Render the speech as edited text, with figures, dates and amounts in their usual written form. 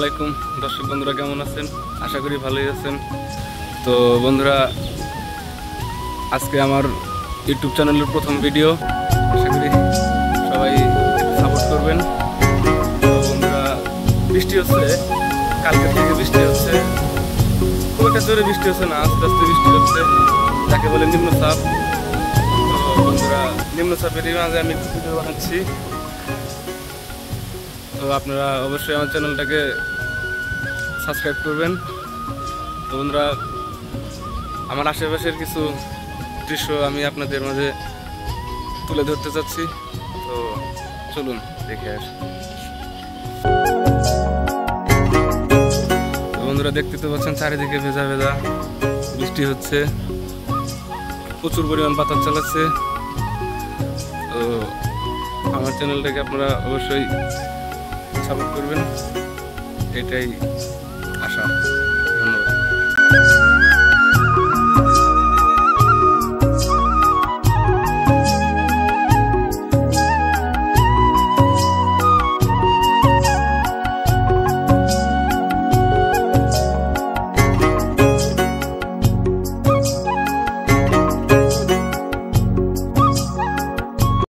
আলাইকুম দর্শক বন্ধুরা, কেমন আছেন? আশা করি ভালোই আছেন। তো বন্ধুরা, আজকে আমার ইউটিউব চ্যানেলের প্রথম ভিডিও। আশা করি সবাই সাপোর্ট করবেন। তো বন্ধুরা, বৃষ্টি হচ্ছে, কালকের থেকে বৃষ্টি হচ্ছে, খুব একটা জোরে বৃষ্টি হচ্ছে না, আস্তে আস্তে বৃষ্টি হচ্ছে, যাকে বলে নিম্নচাপ। তো বন্ধুরা, নিম্নচাপেরই মাঝে আমি একটু ভিডিও বানাচ্ছি। তো আপনারা অবশ্যই আমার চ্যানেলটাকে সাবস্ক্রাইব করবেন। তো বন্ধুরা, আমার আশেপাশের কিছু দৃশ্য আমি আপনাদের মাঝে তুলে ধরতে চাচ্ছি। তো চলুন দেখে আসি। তো বন্ধুরা, দেখতে তো পাচ্ছেন চারিদিকে ভেজা ভেজা বৃষ্টি হচ্ছে, প্রচুর পরিমাণ বাতাস চালাচ্ছে। তো আমার চ্যানেলটাকে আপনারা অবশ্যই সাপোর্ট করবেন, এটাই আশা। ধন্যবাদ।